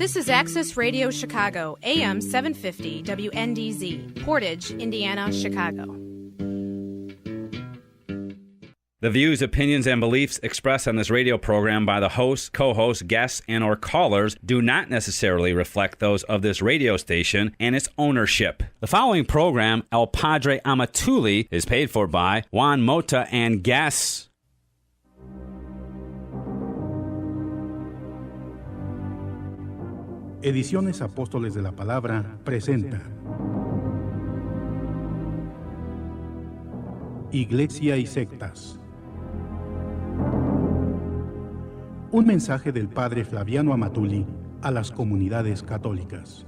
This is Access Radio Chicago, AM 750 WNDZ, Portage, Indiana, Chicago. The views, opinions, and beliefs expressed on this radio program by the hosts, co-hosts, guests, and or callers do not necessarily reflect those of this radio station and its ownership. The following program, El Padre Amatuli, is paid for by Juan Mota and guests. Ediciones Apóstoles de la Palabra presenta Iglesia y sectas. Un mensaje del Padre Flaviano Amatuli a las comunidades católicas.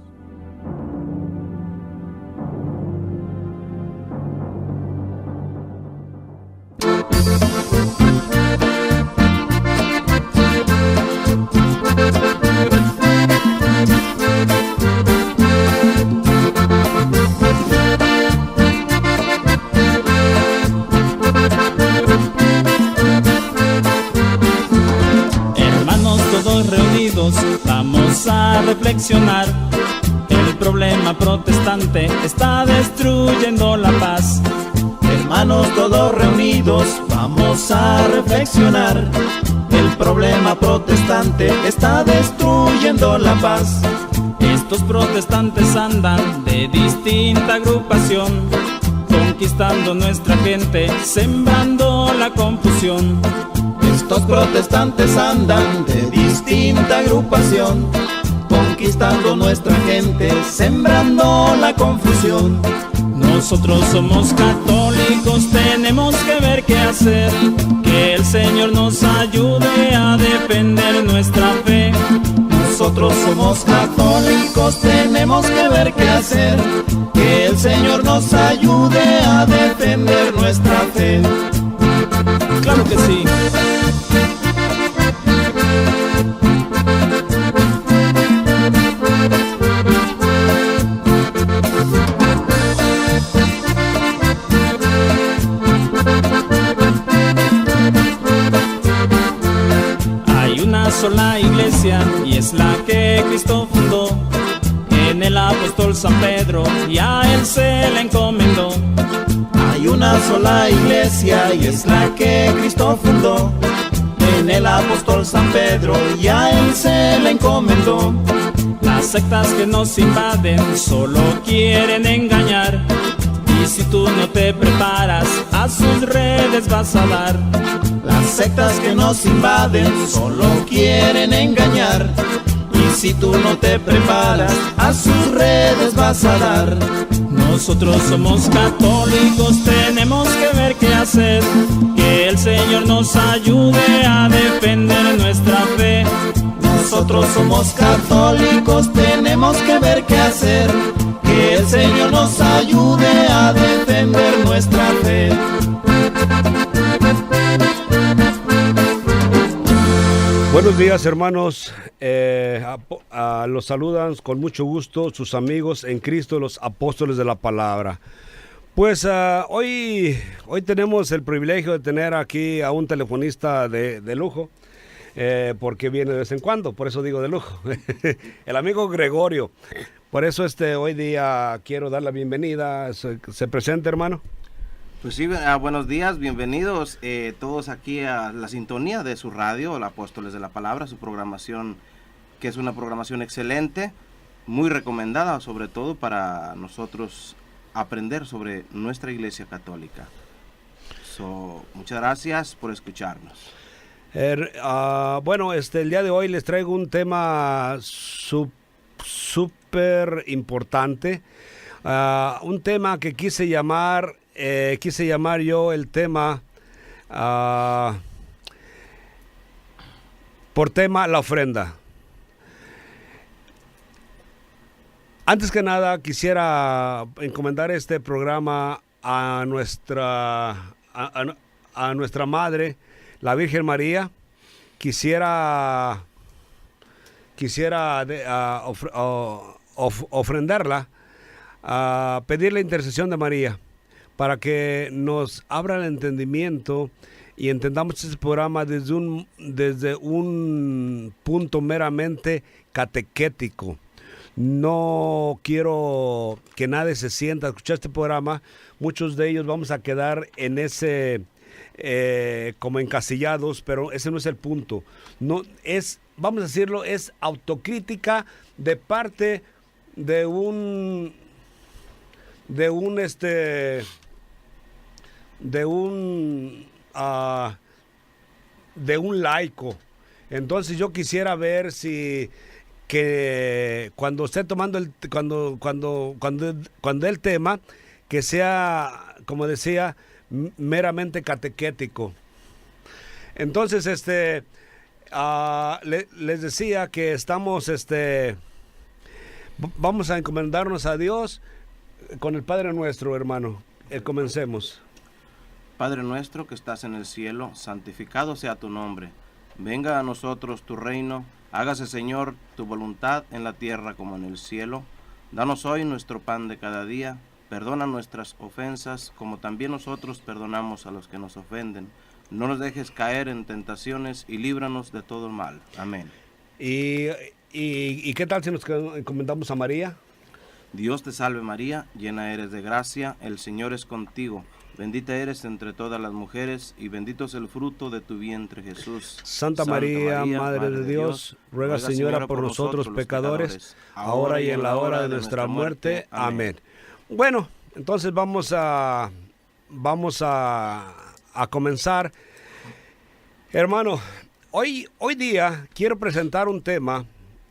Vamos a reflexionar. El problema protestante está destruyendo la paz. Hermanos todos reunidos, vamos a reflexionar. El problema protestante está destruyendo la paz. Estos protestantes andan de distinta agrupación, conquistando nuestra gente, sembrando la confusión. Estos protestantes andan de distinta agrupación, conquistando nuestra gente, sembrando la confusión. Nosotros somos católicos, tenemos que ver qué hacer, que el Señor nos ayude a defender nuestra fe. Nosotros somos católicos, tenemos que ver qué hacer, que el Señor nos ayude a defender nuestra fe. Claro que sí. Hay una sola iglesia y es la que Cristo fundó. En el apóstol San Pedro y a él se le encomendó. Hay una sola iglesia y es la que Cristo fundó. En el apóstol San Pedro y a él se le encomendó. Las sectas que nos invaden solo quieren engañar, y si tú no te preparas, a sus redes vas a dar. Las sectas que nos invaden solo quieren engañar, y si tú no te preparas, a sus redes vas a dar. Nosotros somos católicos, tenemos que ver qué hacer, que el Señor nos ayude a defender nuestra fe. Nosotros somos católicos, tenemos que ver qué hacer, que el Señor nos ayude a defender nuestra fe. Buenos días, hermanos. Los saludan con mucho gusto sus amigos en Cristo, los apóstoles de la palabra. Pues hoy tenemos el privilegio de tener aquí a un telefonista de lujo, porque viene de vez en cuando, por eso digo de lujo, el amigo Gregorio. Por eso hoy día quiero dar la bienvenida. ¿Se presenta, hermano? Pues sí, buenos días, bienvenidos todos aquí a la sintonía de su radio, los Apóstoles de la Palabra, su programación, que es una programación excelente, muy recomendada, sobre todo para nosotros aprender sobre nuestra Iglesia Católica. Muchas gracias por escucharnos. Bueno, el día de hoy les traigo un tema súper importante, un tema que quise llamar yo el tema por tema la ofrenda. Antes que nada quisiera encomendar este programa a nuestra madre, la Virgen María. Quisiera ofrendarla, pedir la intercesión de María para que nos abra el entendimiento y entendamos este programa desde un punto meramente catequético. No quiero que nadie se sienta a escuchar este programa. Muchos de ellos vamos a quedar en ese, como encasillados, pero ese no es el punto. No es, vamos a decirlo, es autocrítica de parte de un laico. Entonces yo quisiera ver si que cuando esté tomando cuando el tema, que sea, como decía, meramente catequético. Entonces les decía que estamos vamos a encomendarnos a Dios con el Padre Nuestro, hermano. Comencemos. Padre nuestro que estás en el cielo, santificado sea tu nombre. Venga a nosotros tu reino. Hágase, Señor, tu voluntad en la tierra como en el cielo. Danos hoy nuestro pan de cada día. Perdona nuestras ofensas, como también nosotros perdonamos a los que nos ofenden. No nos dejes caer en tentaciones y líbranos de todo el mal. Amén. ¿Y qué tal si nos encomendamos a María? Dios te salve María, llena eres de gracia, el Señor es contigo. Bendita eres entre todas las mujeres, y bendito es el fruto de tu vientre, Jesús. Santa María, Madre de Dios, ruega, Señora, por nosotros pecadores, ahora y en la hora de nuestra muerte. Amén. Bueno, entonces vamos a comenzar. Hermano, hoy día quiero presentar un tema,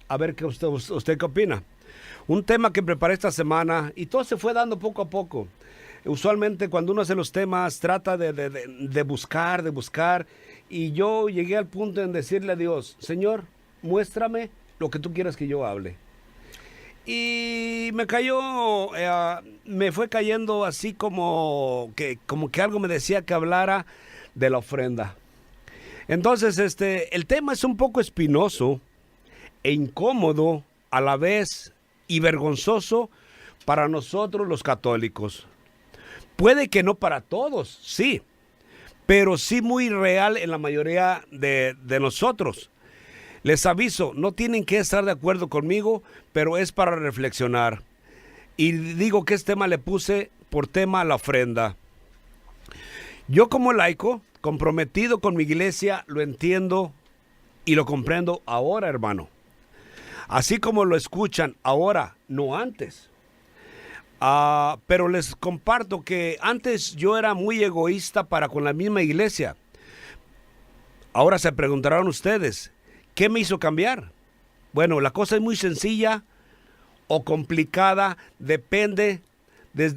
a ver qué usted qué opina. Un tema que preparé esta semana y todo se fue dando poco a poco. Usualmente cuando uno hace los temas trata de buscar, y yo llegué al punto en decirle a Dios: Señor, muéstrame lo que tú quieras que yo hable. Y me fue cayendo así como que algo me decía que hablara de la ofrenda. Entonces el tema es un poco espinoso e incómodo a la vez y vergonzoso para nosotros los católicos. Puede que no para todos, sí, pero sí muy real en la mayoría de nosotros. Les aviso, no tienen que estar de acuerdo conmigo, pero es para reflexionar. Y digo que este tema le puse por tema a la ofrenda. Yo como laico, comprometido con mi iglesia, lo entiendo y lo comprendo ahora, hermano. Así como lo escuchan ahora, no antes. Pero les comparto que antes yo era muy egoísta para con la misma iglesia. Ahora se preguntarán ustedes, ¿qué me hizo cambiar? Bueno, la cosa es muy sencilla o complicada, depende de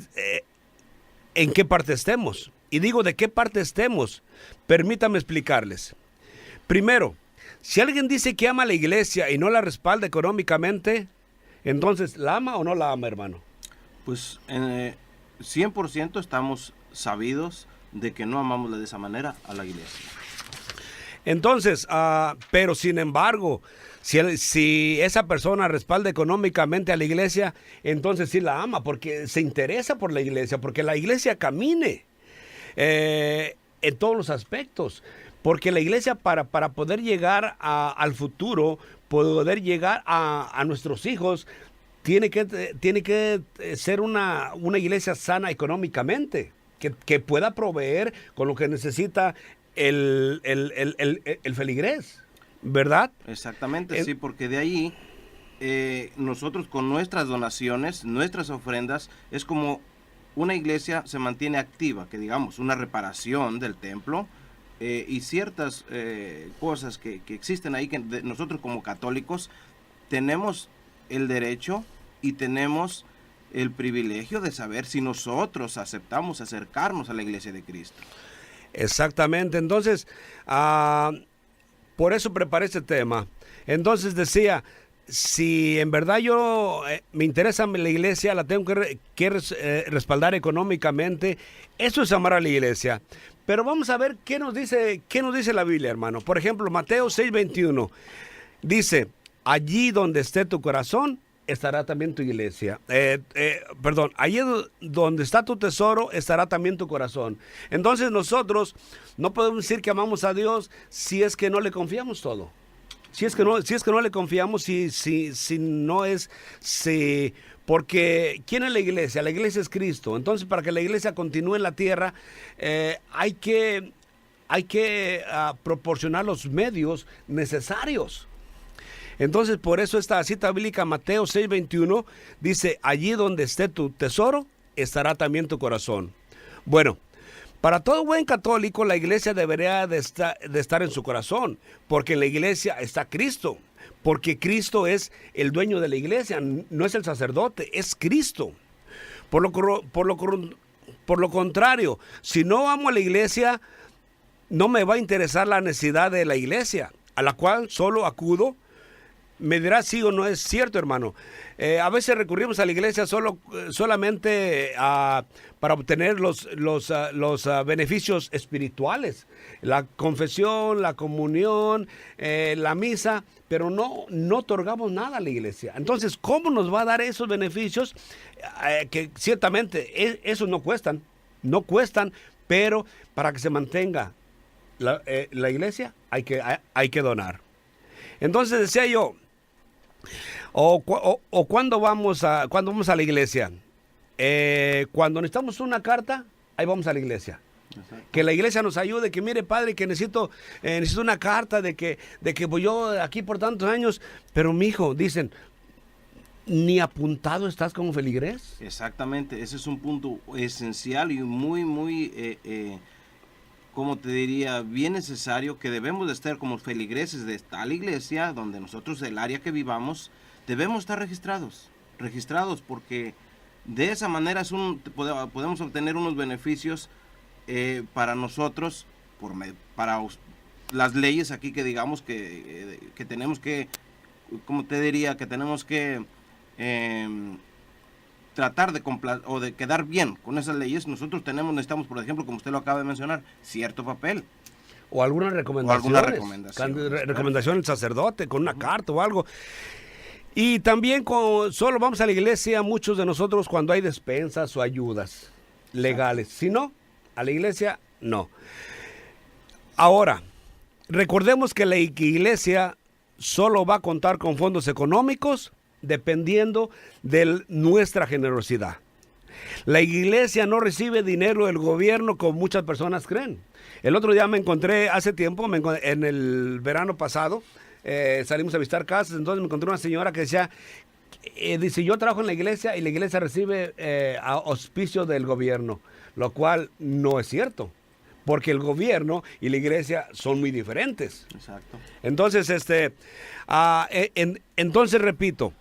en qué parte estemos. Y digo de qué parte estemos, permítanme explicarles. Primero, si alguien dice que ama a la iglesia y no la respalda económicamente, entonces, ¿la ama o no la ama, hermano? Pues 100% estamos sabidos de que no amamos de esa manera a la iglesia. Entonces, pero sin embargo, si esa persona respalda económicamente a la iglesia, entonces sí la ama, porque se interesa por la iglesia, porque la iglesia camine en todos los aspectos. Porque la iglesia para poder llegar al futuro, poder llegar a nuestros hijos, tiene que ser una iglesia sana económicamente, que pueda proveer con lo que necesita el feligrés, ¿verdad? Exactamente, sí, porque de ahí nosotros con nuestras donaciones, nuestras ofrendas, es como una iglesia se mantiene activa, que digamos, una reparación del templo, y ciertas cosas que existen ahí que nosotros como católicos tenemos el derecho y tenemos el privilegio de saber si nosotros aceptamos acercarnos a la iglesia de Cristo. Exactamente, entonces por eso preparé este tema. Entonces decía, si en verdad yo me interesa la iglesia, la tengo que respaldar económicamente. Eso es amar a la iglesia. Pero vamos a ver qué nos dice la Biblia, hermano. Por ejemplo, Mateo 6:21 dice: allí donde esté tu corazón, estará también tu iglesia. Allí donde está tu tesoro, estará también tu corazón. Entonces nosotros no podemos decir que amamos a Dios si es que no le confiamos todo. Si es que no le confiamos, porque ¿quién es la iglesia? La iglesia es Cristo. Entonces, para que la iglesia continúe en la tierra, hay que proporcionar los medios necesarios. Entonces, por eso esta cita bíblica, Mateo 6:21, dice, allí donde esté tu tesoro, estará también tu corazón. Bueno, para todo buen católico, la iglesia debería de estar en su corazón, porque en la iglesia está Cristo, porque Cristo es el dueño de la iglesia, no es el sacerdote, es Cristo. Por lo contrario, si no amo a la iglesia, no me va a interesar la necesidad de la iglesia, a la cual solo acudo. Me dirá sí o no es cierto, hermano. A veces recurrimos a la iglesia solamente para obtener los beneficios espirituales, la confesión, la comunión, la misa, pero no otorgamos nada a la iglesia. Entonces, ¿cómo nos va a dar esos beneficios? Que ciertamente esos no cuestan, pero para que se mantenga la iglesia hay que donar. Entonces decía yo, cuando vamos a la iglesia, cuando necesitamos una carta, ahí vamos a la iglesia. Exacto. Que la iglesia nos ayude, que mire, padre, que necesito una carta de que voy yo aquí por tantos años, pero mijo, dicen, ni apuntado estás como feligrés. Exactamente, ese es un punto esencial y muy como te diría, bien necesario, que debemos de estar como feligreses de tal iglesia, donde nosotros, el área que vivamos, debemos estar registrados, porque de esa manera podemos obtener unos beneficios para nosotros, para las leyes aquí que digamos que tenemos que, como te diría, que tenemos que tratar de quedar bien con esas leyes. Nosotros necesitamos, por ejemplo, como usted lo acaba de mencionar, cierto papel. O alguna recomendación. Recomendación del sacerdote, con una carta o algo. Y también solo vamos a la iglesia, muchos de nosotros, cuando hay despensas o ayudas legales. Si no, a la iglesia, no. Ahora, recordemos que la iglesia solo va a contar con fondos económicos dependiendo de nuestra generosidad. La iglesia no recibe dinero del gobierno como muchas personas creen. El otro día hace tiempo, en el verano pasado, salimos a visitar casas, entonces me encontré una señora que decía, dice, yo trabajo en la iglesia y la iglesia recibe auspicio del gobierno, lo cual no es cierto, porque el gobierno y la iglesia son muy diferentes. Exacto. Entonces, entonces repito,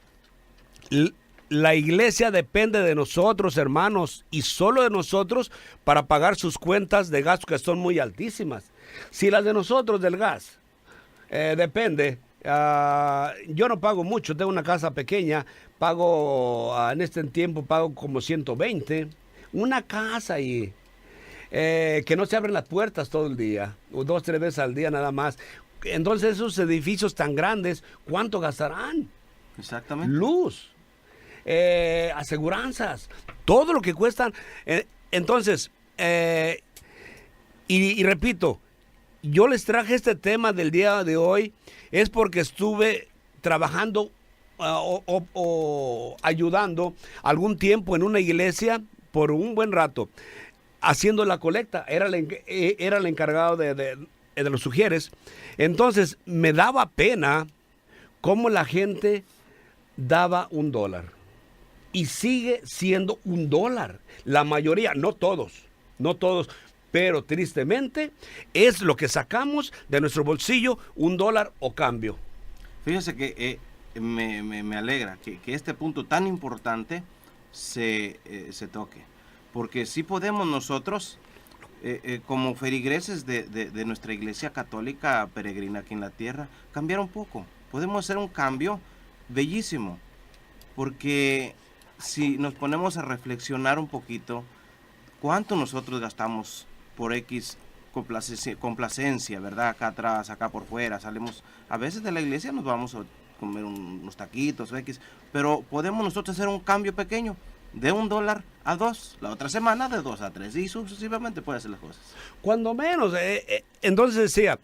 la iglesia depende de nosotros, hermanos, y solo de nosotros para pagar sus cuentas de gas, que son muy altísimas. Si las de nosotros del gas depende, yo no pago mucho, tengo una casa pequeña, en este tiempo pago como 120, una casa ahí, que no se abren las puertas todo el día, o 2-3 veces al día nada más. Entonces esos edificios tan grandes, ¿cuánto gastarán? Exactamente. Luz. Aseguranzas, todo lo que cuestan. Entonces, y repito, yo les traje este tema del día de hoy, es porque estuve trabajando o ayudando algún tiempo en una iglesia por un buen rato, haciendo la colecta. Era el encargado de los sugieres. Entonces, me daba pena cómo la gente daba $1. Y sigue siendo $1. La mayoría, no todos, pero tristemente es lo que sacamos de nuestro bolsillo, $1 o cambio. Fíjese que me alegra que este punto tan importante se toque, porque si podemos nosotros, como feligreses de nuestra iglesia católica peregrina aquí en la tierra, cambiar un poco. Podemos hacer un cambio bellísimo, porque si nos ponemos a reflexionar un poquito, ¿cuánto nosotros gastamos por X complacencia, verdad? Acá atrás, acá por fuera, salimos a veces de la iglesia, nos vamos a comer unos taquitos o X, pero podemos nosotros hacer un cambio pequeño, de $1 a $2, la otra semana de 2 a 3 y sucesivamente puede hacer las cosas. Cuando menos. Entonces decía,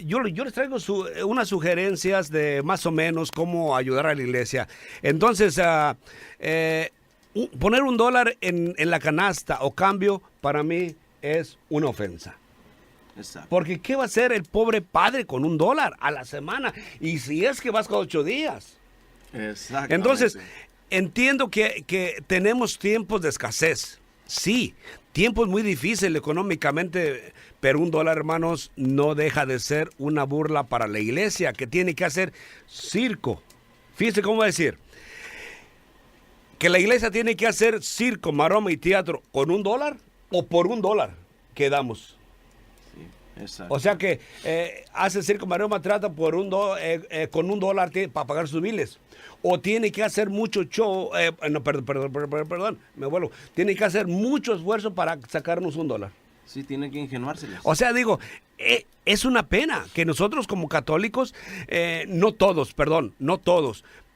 yo les traigo unas sugerencias de más o menos cómo ayudar a la iglesia. Entonces, poner $1 en la canasta o cambio para mí es una ofensa. Exacto. Porque ¿qué va a hacer el pobre padre con $1 a la semana? Y si es que vas con 8 días. Exactamente. Entonces, entiendo que tenemos tiempos de escasez. Sí, tiempos muy difíciles económicamente, pero $1, hermanos, no deja de ser una burla para la iglesia, que tiene que hacer circo. Fíjense cómo decir. Que la iglesia tiene que hacer circo, maroma y teatro con $1 o por $1 que damos. Exacto. O sea que hace circo, maroma, trata por con $1 para pagar sus biles. O tiene que hacer mucho show, perdón, me vuelvo. Tiene que hacer mucho esfuerzo para sacarnos $1. Sí, tiene que ingenuárselas. O sea, digo, es una pena que nosotros como católicos, no todos,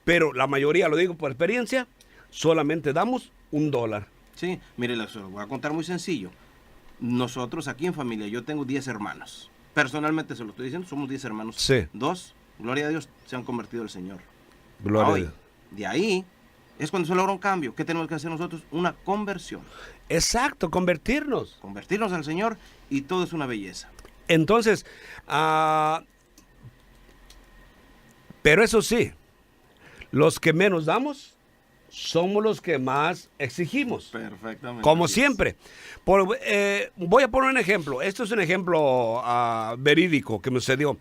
pero la mayoría, lo digo por experiencia, solamente damos $1. Sí, mire, les voy a contar muy sencillo. Nosotros aquí en familia, yo tengo 10 hermanos. Personalmente se lo estoy diciendo, somos 10 hermanos. Sí. 2, gloria a Dios, se han convertido al Señor. Gloria a Hoy, Dios. de ahí es cuando se logra un cambio. ¿Qué tenemos que hacer nosotros? Una conversión. Exacto, convertirnos. Convertirnos al Señor y todo es una belleza. Entonces, pero eso sí, los que menos damos somos los que más exigimos. Perfectamente. Como siempre. Voy a poner un ejemplo. Esto es un ejemplo verídico que me sucedió.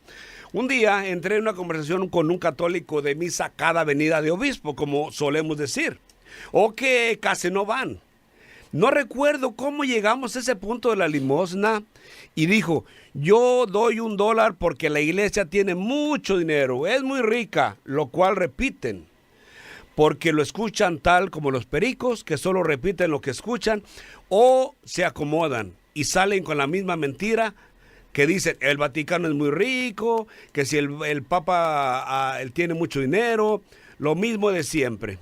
Un día entré en una conversación con un católico de misa cada venida de obispo, como solemos decir, o que casi no van. No recuerdo cómo llegamos a ese punto de la limosna y dijo, yo doy $1 porque la iglesia tiene mucho dinero, es muy rica, lo cual repiten, porque lo escuchan tal como los pericos, que solo repiten lo que escuchan, o se acomodan y salen con la misma mentira que dicen, el Vaticano es muy rico, que si el Papa él tiene mucho dinero, lo mismo de siempre.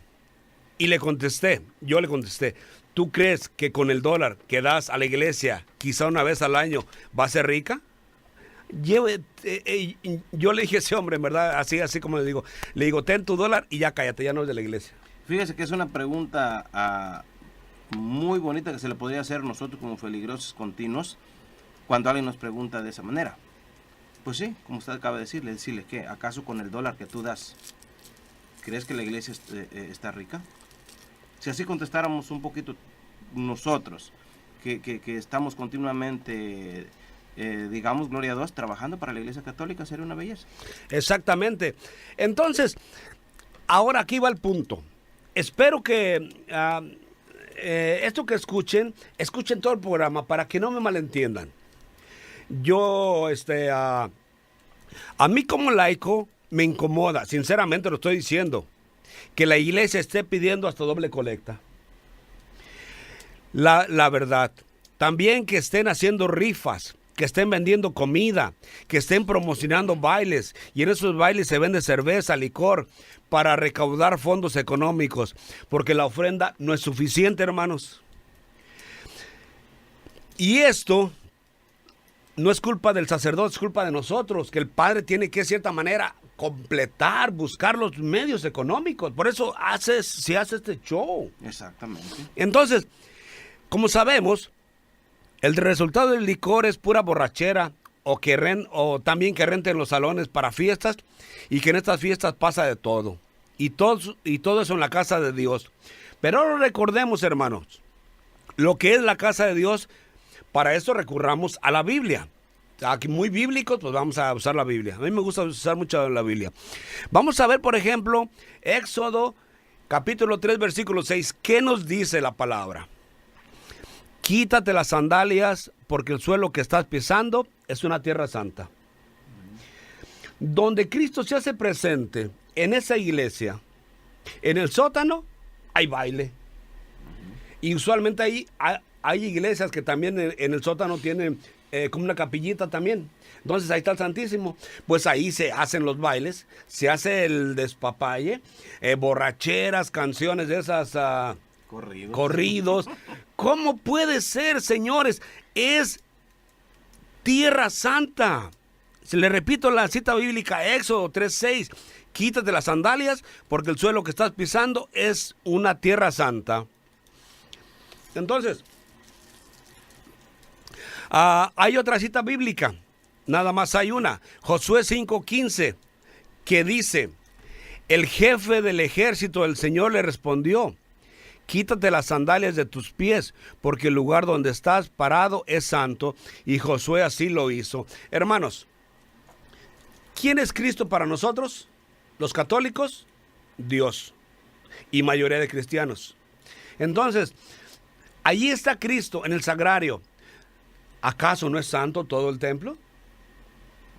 Y yo le contesté, ¿tú crees que con el $1 que das a la iglesia, quizá una vez al año, va a ser rica? Yo le dije a ese hombre, en verdad, así como le digo, ten tu $1 y ya cállate, ya no es de la iglesia. Fíjese que es una pregunta muy bonita que se le podría hacer nosotros como feligreses continuos cuando alguien nos pregunta de esa manera. Pues sí, como usted acaba de decirle que ¿acaso con el $1 que tú das, crees que la iglesia está rica? Si así contestáramos un poquito nosotros, que estamos continuamente, digamos, gloria a Dios, trabajando para la iglesia católica, sería una belleza. Exactamente. Entonces, ahora aquí va el punto. Espero que esto que escuchen todo el programa para que no me malentiendan. Yo, a mí como laico me incomoda, sinceramente lo estoy diciendo, que la iglesia esté pidiendo hasta doble colecta. La verdad. También que estén haciendo rifas, que estén vendiendo comida, que estén promocionando bailes, y en esos bailes se vende cerveza, licor, para recaudar fondos económicos, porque la ofrenda no es suficiente, hermanos. Y esto no es culpa del sacerdote, es culpa de nosotros, que el padre tiene que, de cierta manera, completar, buscar los medios económicos. Por eso se hace este show. Exactamente. Entonces, como sabemos, el resultado del licor es pura borrachera, o también que renten los salones para fiestas, y que en estas fiestas pasa de todo. Y todo eso en la casa de Dios. Pero ahora recordemos, hermanos, lo que es la casa de Dios. Para eso recurramos a la Biblia. Aquí muy bíblicos, pues vamos a usar la Biblia. A mí me gusta usar mucho la Biblia. Vamos a ver, por ejemplo, Éxodo, capítulo 3, versículo 6. ¿Qué nos dice la palabra? Quítate las sandalias, porque el suelo que estás pisando es una tierra santa. Donde Cristo se hace presente, en esa iglesia, en el sótano, hay baile. Y usualmente ahí hay iglesias que también en el sótano tienen como una capillita también. Entonces ahí está el Santísimo. Pues ahí se hacen los bailes, se hace el despapalle, borracheras, canciones de esas Corridos. ¿Cómo puede ser, señores? Es tierra santa. Se le repito la cita bíblica, Éxodo 3:6. Quítate las sandalias porque el suelo que estás pisando es una tierra santa. Entonces, hay otra cita bíblica. Nada más hay una. Josué 5:15, que dice: el jefe del ejército del Señor le respondió: quítate las sandalias de tus pies, porque el lugar donde estás parado es santo. Y Josué así lo hizo. Hermanos, ¿quién es Cristo para nosotros? Los católicos, Dios, y mayoría de cristianos. Entonces, allí está Cristo en el sagrario. ¿Acaso no es santo todo el templo?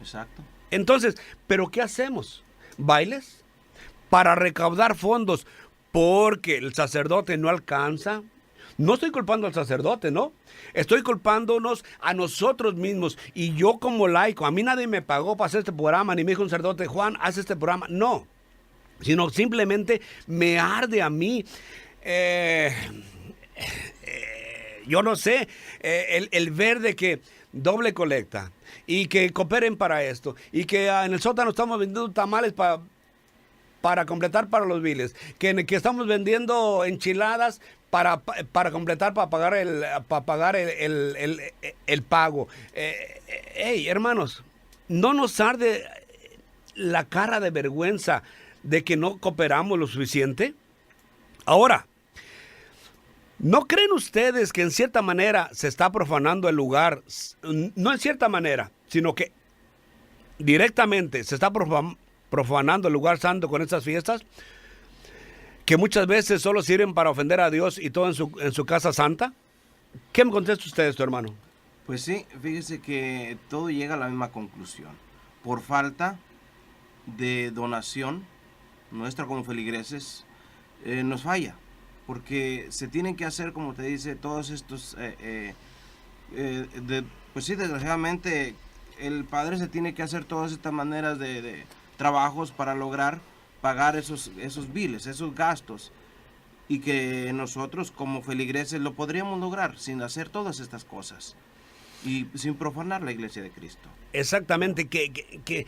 Exacto. Entonces, ¿pero qué hacemos? ¿Bailes? Para recaudar fondos, porque el sacerdote no alcanza. No estoy culpando al sacerdote, ¿no? Estoy culpándonos a nosotros mismos. Y yo como laico, a mí nadie me pagó para hacer este programa, ni me dijo un sacerdote: Juan, haz este programa. No, sino simplemente me arde a mí. Yo no sé, el ver de que doble colecta y que cooperen para esto y que en el sótano estamos vendiendo tamales para completar para los biles, que estamos vendiendo enchiladas para completar, para pagar el pago. Hey, hermanos, no nos arde la cara de vergüenza de que no cooperamos lo suficiente. Ahora, ¿no creen ustedes que en cierta manera se está profanando el lugar? No en cierta manera, sino que directamente se está profanando el lugar santo con estas fiestas, que muchas veces solo sirven para ofender a Dios y todo en su casa santa. ¿Qué me contesta usted esto, hermano? Pues sí, fíjese que todo llega a la misma conclusión. Por falta de donación, nuestra como feligreses nos falla, porque se tienen que hacer, como te dice, todos estos, pues sí, desgraciadamente el padre se tiene que hacer todas estas maneras de trabajos para lograr pagar esos biles, esos gastos, y que nosotros como feligreses lo podríamos lograr sin hacer todas estas cosas y sin profanar la iglesia de Cristo. Exactamente, que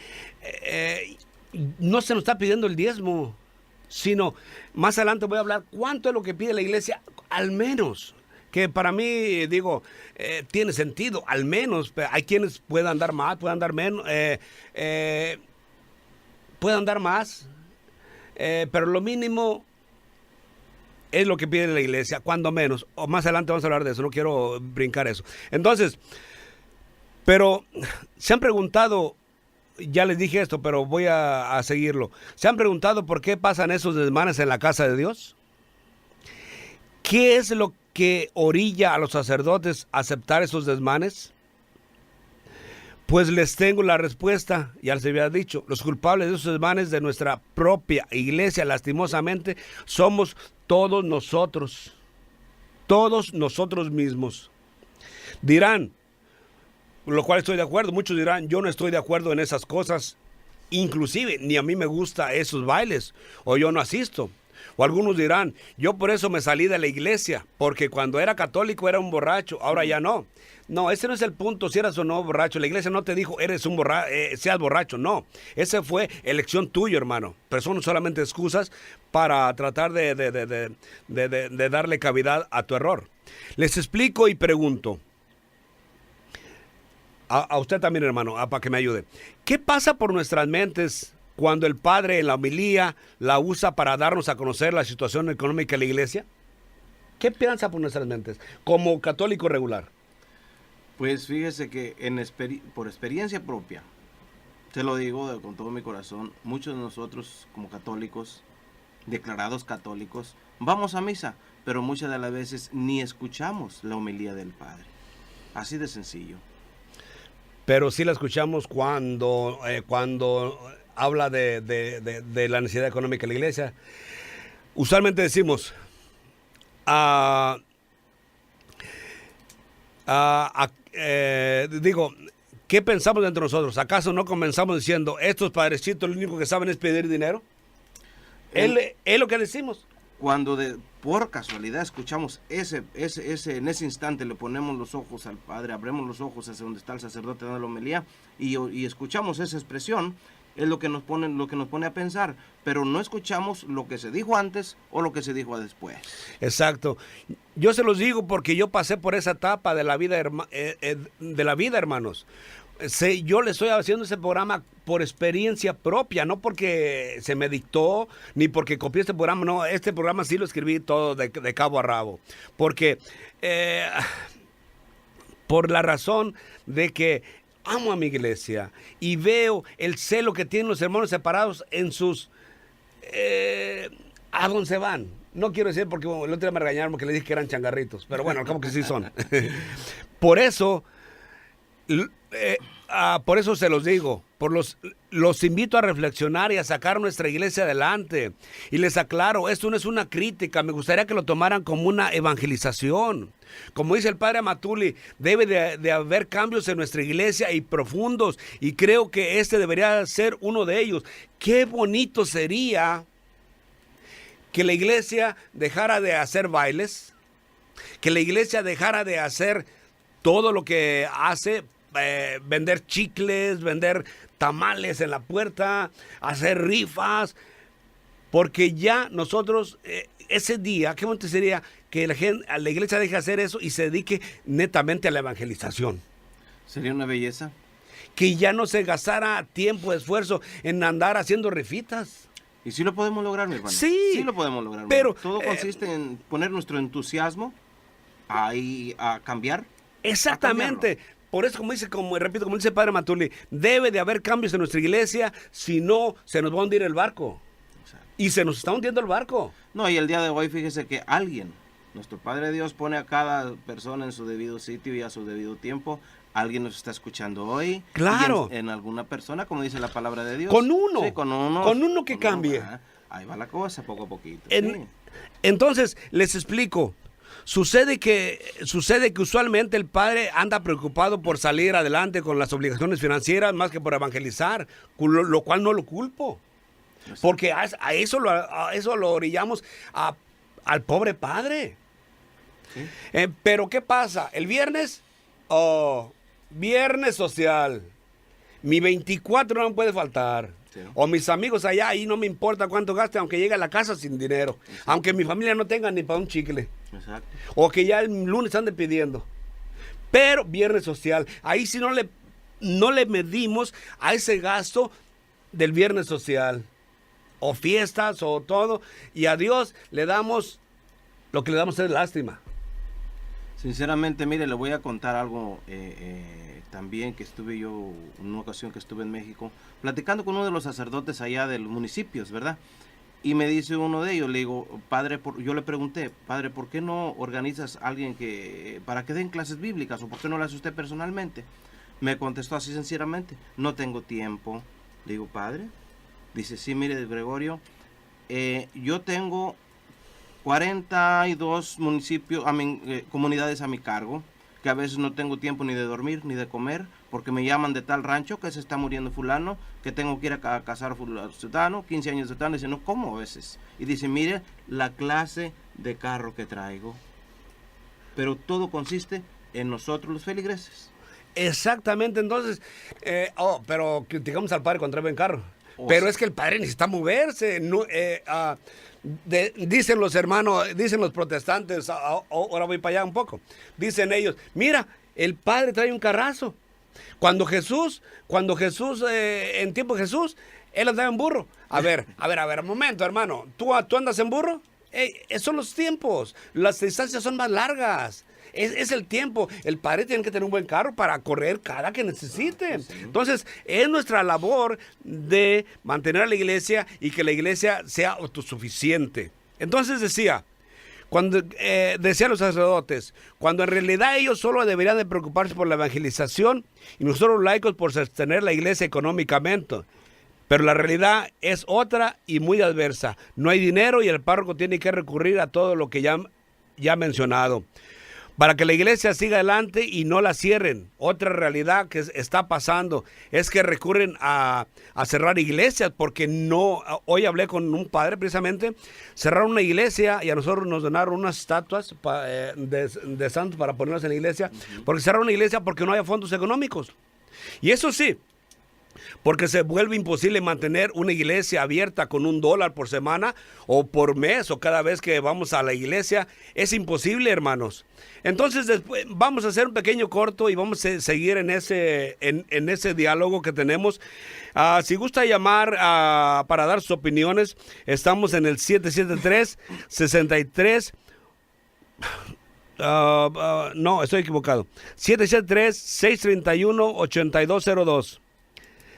no se nos está pidiendo el diezmo, sino más adelante voy a hablar cuánto es lo que pide la iglesia, al menos, que para mí, digo, tiene sentido, al menos. Hay quienes puedan dar más, puedan dar menos, puedan dar más, pero lo mínimo es lo que pide la iglesia, cuando menos. O más adelante vamos a hablar de eso, no quiero brincar eso. Entonces, pero se han preguntado, ya les dije esto, pero voy a seguirlo. ¿Se han preguntado por qué pasan esos desmanes en la casa de Dios? ¿Qué es lo que orilla a los sacerdotes a aceptar esos desmanes? Pues les tengo la respuesta, ya les había dicho. Los culpables de esos desmanes de nuestra propia iglesia, lastimosamente, somos todos nosotros mismos. Dirán, lo cual estoy de acuerdo, muchos dirán, yo no estoy de acuerdo en esas cosas, inclusive ni a mí me gusta esos bailes, o yo no asisto. O algunos dirán, yo por eso me salí de la iglesia, porque cuando era católico era un borracho, ahora ya no. No, ese no es el punto, si eras o no borracho. La iglesia no te dijo, eres un seas borracho, no. Esa fue elección tuya, hermano. Pero son solamente excusas para tratar de darle cavidad a tu error. Les explico y pregunto. A usted también, hermano, para que me ayude. ¿Qué pasa por nuestras mentes cuando el padre en la homilía la usa para darnos a conocer la situación económica de la iglesia? ¿Qué piensa por nuestras mentes como católico regular? Pues fíjese que por experiencia propia, te lo digo con todo mi corazón, muchos de nosotros como católicos, declarados católicos, vamos a misa, pero muchas de las veces ni escuchamos la homilía del Padre. Así de sencillo. Pero sí la escuchamos cuando habla de la necesidad económica de la iglesia. Usualmente decimos, ¿qué pensamos entre nosotros? ¿Acaso no comenzamos diciendo, estos padrecitos lo único que saben es pedir dinero? Es lo que decimos. cuando por casualidad escuchamos en ese instante le ponemos los ojos al Padre, abrimos los ojos hacia donde está el sacerdote dando la homilía y escuchamos esa expresión, es lo que nos pone a pensar, pero no escuchamos lo que se dijo antes o lo que se dijo después. Exacto. Yo se los digo porque yo pasé por esa etapa de la vida, hermanos. Yo le estoy haciendo ese programa por experiencia propia, no porque se me dictó, ni porque copié este programa. No, este programa sí lo escribí todo de cabo a rabo. Porque, por la razón de que amo a mi iglesia y veo el celo que tienen los hermanos separados en sus... ¿a dónde se van? No quiero decir porque el otro día me regañaron porque le dije que eran changarritos, pero bueno, como que sí son. Por eso se los digo, los invito a reflexionar y a sacar nuestra iglesia adelante. Y les aclaro, esto no es una crítica, me gustaría que lo tomaran como una evangelización. Como dice el padre Amatuli, debe de haber cambios en nuestra iglesia y profundos, y creo que este debería ser uno de ellos. Qué bonito sería que la iglesia dejara de hacer bailes, que la iglesia dejara de hacer todo lo que hace, vender chicles, vender tamales en la puerta, hacer rifas, porque ya nosotros, ese día, qué bonito sería que la iglesia deje de hacer eso y se dedique netamente a la evangelización. Sería una belleza. Que ya no se gastara tiempo, esfuerzo en andar haciendo rifitas. Y sí lo podemos lograr, mi hermano. Sí lo podemos lograr. Pero todo consiste en poner nuestro entusiasmo a cambiar. Exactamente. Por eso, como dice el padre Matuli, debe de haber cambios en nuestra iglesia, si no, se nos va a hundir el barco. Exacto. Y se nos está hundiendo el barco. No, y el día de hoy, fíjese que nuestro Padre Dios, pone a cada persona en su debido sitio y a su debido tiempo. Alguien nos está escuchando hoy. Claro. Y en alguna persona, como dice la palabra de Dios. Con uno. Sí, con uno que cambie. Ahí va la cosa, poco a poquito. Sí. Entonces, les explico. Sucede que usualmente el padre anda preocupado por salir adelante con las obligaciones financieras más que por evangelizar, lo cual no lo culpo. Porque a eso lo orillamos al pobre padre. ¿Sí? Pero ¿qué pasa? El viernes, viernes social. Mi 24 no me puede faltar. Sí. O mis amigos allá, ahí no me importa cuánto gaste, aunque llegue a la casa sin dinero. Sí. Aunque mi familia no tenga ni para un chicle. Exacto. O que ya el lunes ande pidiendo. Pero viernes social, ahí sí no le medimos a ese gasto del viernes social. O fiestas o todo. Y a Dios le damos, lo que le damos es lástima. Sinceramente, mire, le voy a contar algo también que estuve yo, en una ocasión que estuve en México, platicando con uno de los sacerdotes allá de los municipios, ¿verdad? Y me dice uno de ellos, le digo, padre, yo le pregunté, padre, ¿por qué no organizas a alguien para que den clases bíblicas o por qué no las hace usted personalmente? Me contestó así sinceramente, no tengo tiempo. Le digo, padre, dice, sí, mire, Gregorio, yo tengo 42 municipios, comunidades a mi cargo, que a veces no tengo tiempo ni de dormir ni de comer, porque me llaman de tal rancho que se está muriendo fulano, que tengo que ir a casar fulano, 15 años de fulano. Dice, no, ¿cómo a veces? Y dice, mire la clase de carro que traigo. Pero todo consiste en nosotros los feligreses. Exactamente, entonces, pero criticamos al padre cuando trae buen carro. Pero es que el padre necesita moverse. No, dicen los hermanos, dicen los protestantes, ahora voy para allá un poco. Dicen ellos, mira, el padre trae un carrazo. Cuando Jesús, en tiempo de Jesús, él andaba en burro. A ver, un momento, hermano. ¿Tú andas en burro? Son los tiempos. Las distancias son más largas. Es el tiempo. El padre tiene que tener un buen carro para correr cada que necesite. Entonces, es nuestra labor de mantener a la iglesia y que la iglesia sea autosuficiente. Entonces decían los sacerdotes, cuando en realidad ellos solo deberían de preocuparse por la evangelización y nosotros los laicos por sostener la iglesia económicamente. Pero la realidad es otra y muy adversa. No hay dinero y el párroco tiene que recurrir a todo lo que ya mencionado. para que la iglesia siga adelante y no la cierren. Otra realidad que está pasando es que recurren a cerrar iglesias porque no. Hoy hablé con un padre precisamente, cerraron una iglesia y a nosotros nos donaron unas estatuas de santos para ponerlas en la iglesia, porque cerraron una iglesia porque no había fondos económicos. Y eso sí, porque se vuelve imposible mantener una iglesia abierta con $1 por semana o por mes o cada vez que vamos a la iglesia. Es imposible, hermanos. Entonces después vamos a hacer un pequeño corto y vamos a seguir en ese diálogo que tenemos. Si gusta llamar para dar sus opiniones, estamos en el 773-63. No, estoy equivocado. 773-631-8202.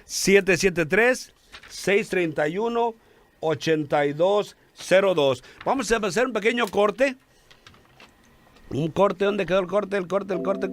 773-631-8202. Vamos a hacer un pequeño corte. Un corte, ¿dónde quedó el corte? El corte. El corte.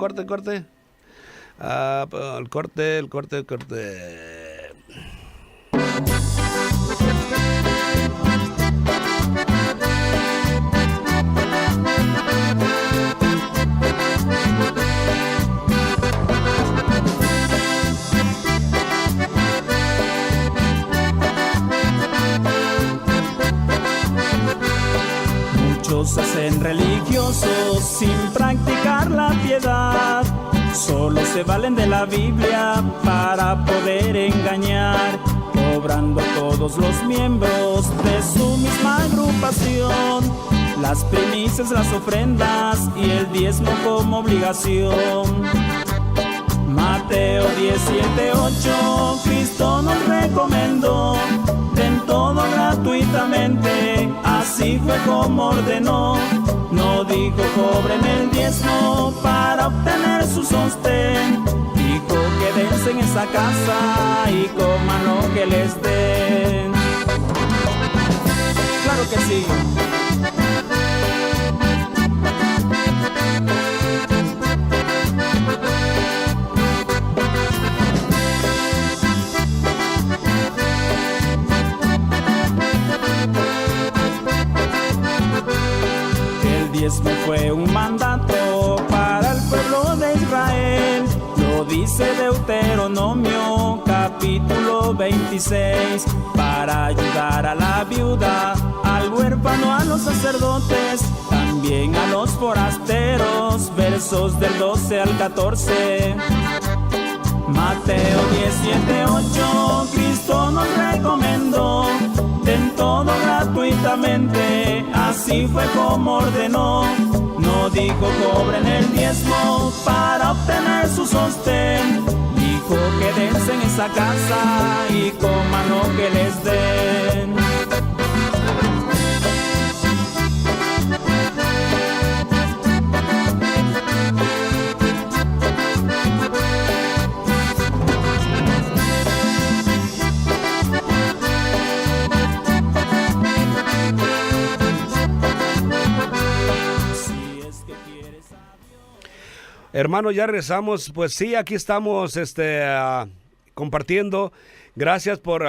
Muchos se hacen religiosos sin practicar la piedad. Solo se valen de la Biblia para poder engañar, cobrando todos los miembros de su misma agrupación las primicias, las ofrendas y el diezmo como obligación. Mateo 17:8, Cristo nos recomendó: den todo gratuitamente, así fue como ordenó. No dijo cobren el diezmo para obtener su sostén, dijo quédense en esa casa y coman lo que les den. Claro que sí. El diezmo fue un mandato para el pueblo de Israel, lo dice Deuteronomio capítulo 26, para ayudar a la viuda, al huérfano, a los sacerdotes, también a los forasteros, versos del 12 al 14. Mateo 17:8, Cristo nos recomendó: den todo gratuitamente, así fue como ordenó. No dijo cobren el diezmo para obtener su sostén, dijo quédense en esa casa y coman lo que les den. Hermano, ya regresamos. Pues sí, aquí estamos compartiendo. Gracias por...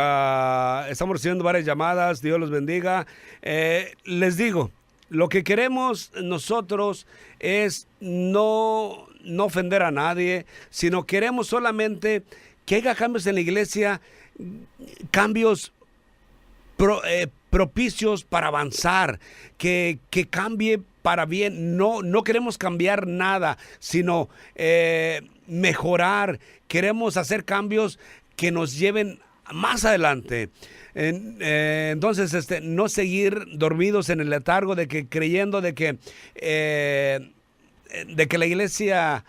estamos recibiendo varias llamadas. Dios los bendiga. Les digo, lo que queremos nosotros es no ofender a nadie, sino queremos solamente que haya cambios en la iglesia, cambios propicios para avanzar, que cambie para bien. No queremos cambiar nada, sino mejorar. Queremos hacer cambios que nos lleven más adelante. Entonces, no seguir dormidos en el letargo creyendo de que la iglesia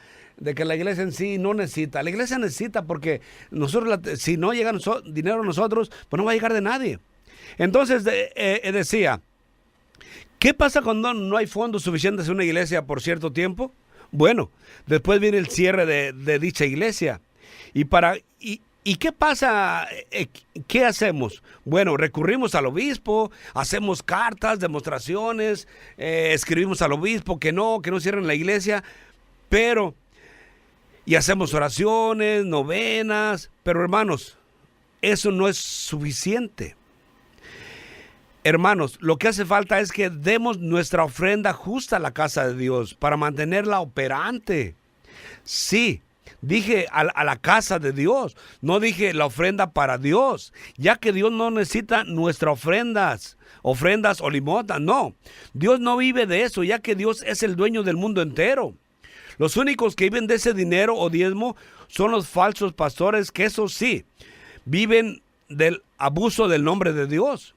en sí no necesita. La iglesia necesita, porque nosotros, si no llega dinero a nosotros, pues no va a llegar de nadie. Entonces decía, ¿qué pasa cuando no hay fondos suficientes en una iglesia por cierto tiempo? Bueno, después viene el cierre de dicha iglesia. ¿Y qué pasa? ¿Qué hacemos? Bueno, recurrimos al obispo, hacemos cartas, demostraciones, escribimos al obispo que no cierren la iglesia, y hacemos oraciones, novenas, pero hermanos, eso no es suficiente. Hermanos, lo que hace falta es que demos nuestra ofrenda justa a la casa de Dios para mantenerla operante. Sí, dije a la casa de Dios, no dije la ofrenda para Dios, ya que Dios no necesita nuestras ofrendas o limosnas, no. Dios no vive de eso, ya que Dios es el dueño del mundo entero. Los únicos que viven de ese dinero o diezmo son los falsos pastores, que eso sí, viven del abuso del nombre de Dios.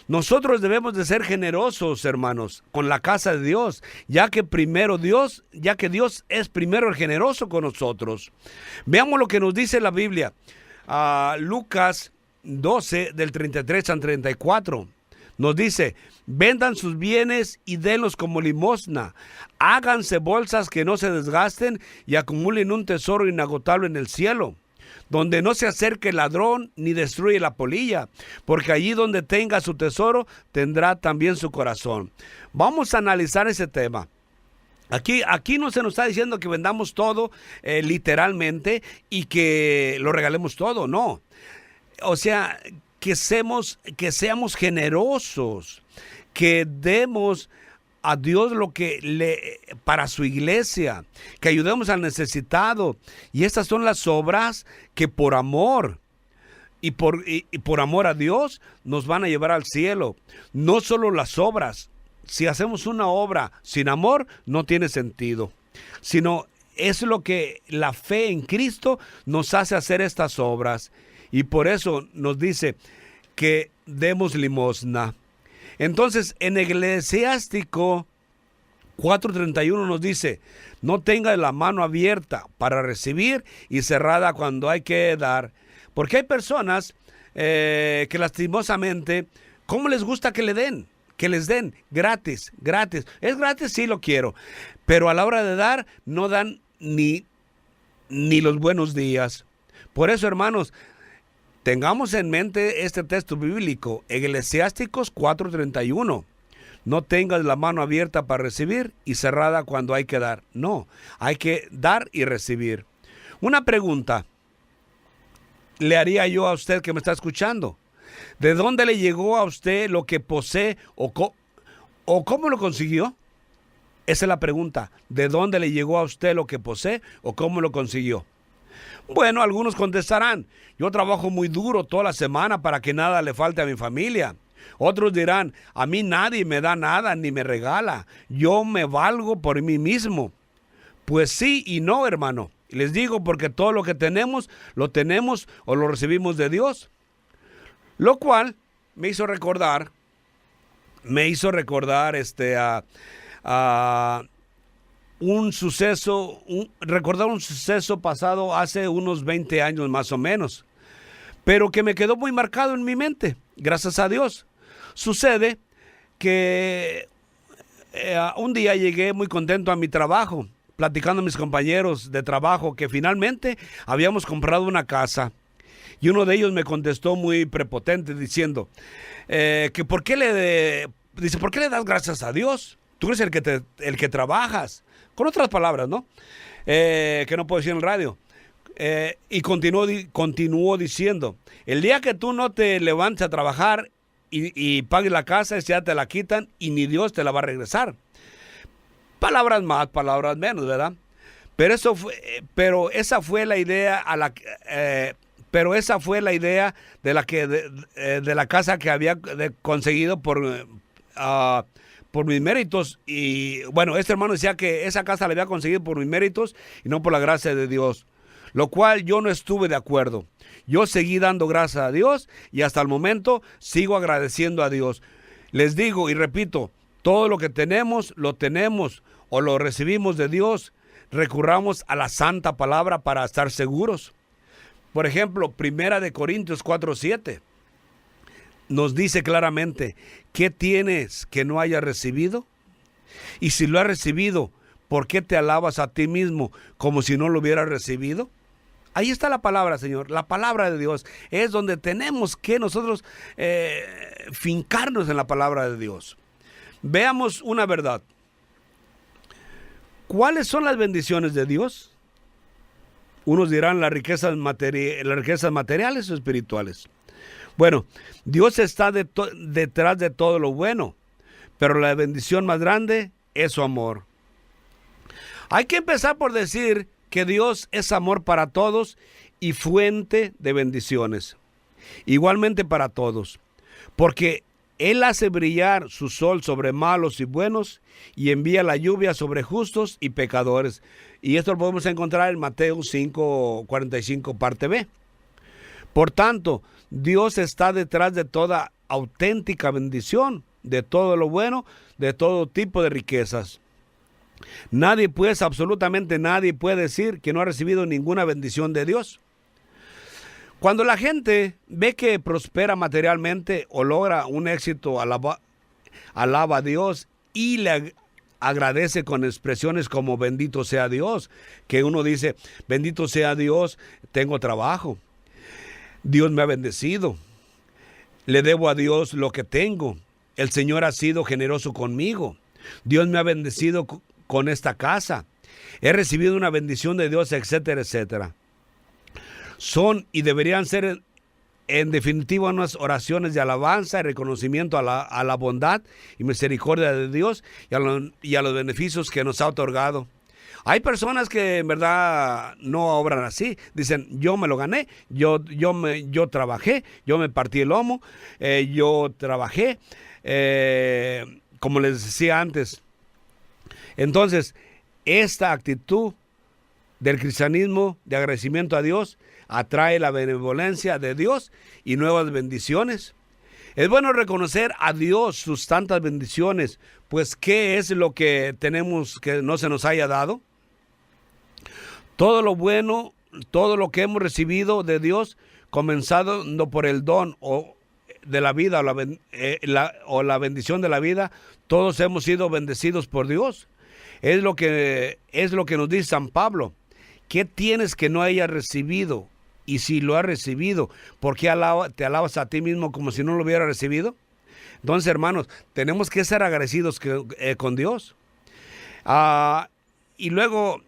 Nosotros debemos de ser generosos, hermanos, con la casa de Dios, ya que Dios es primero el generoso con nosotros. Veamos lo que nos dice la Biblia. Lucas 12, del 33 al 34. Nos dice: vendan sus bienes y denlos como limosna. Háganse bolsas que no se desgasten y acumulen un tesoro inagotable en el cielo, donde no se acerque el ladrón ni destruye la polilla, porque allí donde tenga su tesoro, tendrá también su corazón. Vamos a analizar ese tema. Aquí no se nos está diciendo que vendamos todo literalmente y que lo regalemos todo, no. O sea, que seamos generosos, que demos a Dios lo que para su iglesia, que ayudemos al necesitado. Y estas son las obras que por amor y por amor a Dios nos van a llevar al cielo. No solo las obras. Si hacemos una obra sin amor, no tiene sentido. Sino es lo que la fe en Cristo nos hace hacer estas obras. Y por eso nos dice que demos limosna. Entonces, en Eclesiástico 4:31 nos dice: no tengas la mano abierta para recibir y cerrada cuando hay que dar. Porque hay personas que lastimosamente, ¿cómo les gusta que les den? Gratis. Es gratis, sí lo quiero. Pero a la hora de dar, no dan ni los buenos días. Por eso, hermanos, tengamos en mente este texto bíblico, Eclesiásticos 4:31. No tengas la mano abierta para recibir y cerrada cuando hay que dar. No, hay que dar y recibir. Una pregunta le haría yo a usted que me está escuchando. ¿De dónde le llegó a usted lo que posee o cómo lo consiguió? Esa es la pregunta. ¿De dónde le llegó a usted lo que posee o cómo lo consiguió? Bueno, algunos contestarán: yo trabajo muy duro toda la semana para que nada le falte a mi familia. Otros dirán: a mí nadie me da nada ni me regala. Yo me valgo por mí mismo. Pues sí y no, hermano. Les digo, porque todo lo que tenemos, lo tenemos o lo recibimos de Dios. Lo cual me hizo recordar un suceso pasado hace unos 20 años más o menos, pero que me quedó muy marcado en mi mente, gracias a Dios. Sucede que un día llegué muy contento a mi trabajo, platicando a mis compañeros de trabajo que finalmente habíamos comprado una casa. Y uno de ellos me contestó muy prepotente diciendo que ¿por qué le das gracias a Dios? Tú eres el que trabajas. Con otras palabras, ¿no? Que no puedo decir en el radio. Y continuó diciendo: el día que tú no te levantes a trabajar y pagues la casa, ya te la quitan y ni Dios te la va a regresar. Palabras más, palabras menos, ¿verdad? Pero esa fue la idea de la casa que había conseguido por mis méritos. Y bueno, este hermano decía que esa casa la había conseguido por mis méritos y no por la gracia de Dios, lo cual yo no estuve de acuerdo. Yo seguí dando gracias a Dios y hasta el momento sigo agradeciendo a Dios. Les digo y repito, todo lo que tenemos, lo tenemos o lo recibimos de Dios. Recurramos a la santa palabra para estar seguros. Por ejemplo, 1 Corintios 4:7 nos dice claramente: ¿qué tienes que no hayas recibido? Y si lo has recibido, ¿por qué te alabas a ti mismo como si no lo hubieras recibido? Ahí está la palabra, Señor. La palabra de Dios es donde tenemos que nosotros fincarnos en la palabra de Dios. Veamos una verdad. ¿Cuáles son las bendiciones de Dios? Unos dirán las riquezas materiales o espirituales. Bueno, Dios está detrás de todo lo bueno, pero la bendición más grande es su amor. Hay que empezar por decir que Dios es amor para todos y fuente de bendiciones. Igualmente para todos, porque Él hace brillar su sol sobre malos y buenos y envía la lluvia sobre justos y pecadores. Y esto lo podemos encontrar en Mateo 5:45, parte B. Por tanto, Dios está detrás de toda auténtica bendición, de todo lo bueno, de todo tipo de riquezas. Nadie, pues, absolutamente nadie puede decir que no ha recibido ninguna bendición de Dios. Cuando la gente ve que prospera materialmente o logra un éxito, alaba a Dios y le agradece con expresiones como bendito sea Dios, que uno dice, bendito sea Dios, tengo trabajo, Dios me ha bendecido, le debo a Dios lo que tengo, el Señor ha sido generoso conmigo, Dios me ha bendecido con esta casa, he recibido una bendición de Dios, etcétera, etcétera. Son y deberían ser en definitiva unas oraciones de alabanza y reconocimiento a la bondad y misericordia de Dios y a los beneficios que nos ha otorgado. Hay personas que en verdad no obran así. Dicen, yo me lo gané, yo trabajé, yo me partí el lomo, yo trabajé, como les decía antes. Entonces, esta actitud del cristianismo de agradecimiento a Dios atrae la benevolencia de Dios y nuevas bendiciones. Es bueno reconocer a Dios sus tantas bendiciones, pues ¿qué es lo que tenemos que no se nos haya dado? Todo lo bueno, todo lo que hemos recibido de Dios, comenzando por el don de la vida o la bendición de la vida, todos hemos sido bendecidos por Dios. Es lo que nos dice San Pablo. ¿Qué tienes que no hayas recibido? Y si lo has recibido, ¿por qué te alabas a ti mismo como si no lo hubieras recibido? Entonces, hermanos, tenemos que ser agradecidos con Dios. Y luego,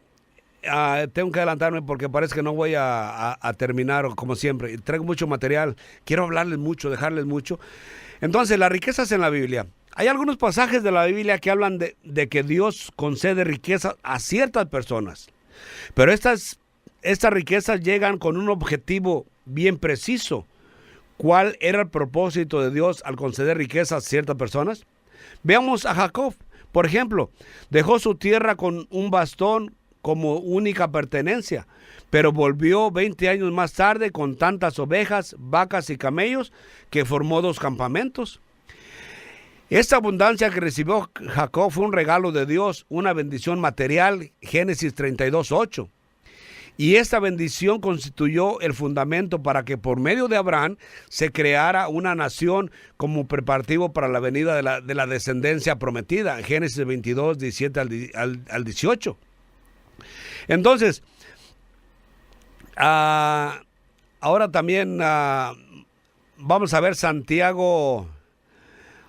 tengo que adelantarme porque parece que no voy a terminar como siempre. Traigo mucho material, quiero hablarles mucho, dejarles mucho. Entonces, las riquezas en la Biblia. Hay algunos pasajes de la Biblia que hablan de que Dios concede riquezas a ciertas personas. Pero estas riquezas llegan con un objetivo bien preciso. ¿Cuál era el propósito de Dios al conceder riquezas a ciertas personas? Veamos a Jacob, por ejemplo. Dejó su tierra con un bastón como única pertenencia, pero volvió 20 años más tarde con tantas ovejas, vacas y camellos que formó 2 campamentos. Esta abundancia que recibió Jacob fue un regalo de Dios, una bendición material, Génesis 32:8. Y esta bendición constituyó el fundamento para que por medio de Abraham se creara una nación como preparativo para la venida de la descendencia prometida, Génesis 22, 17 al 18. Entonces, ahora también vamos a ver Santiago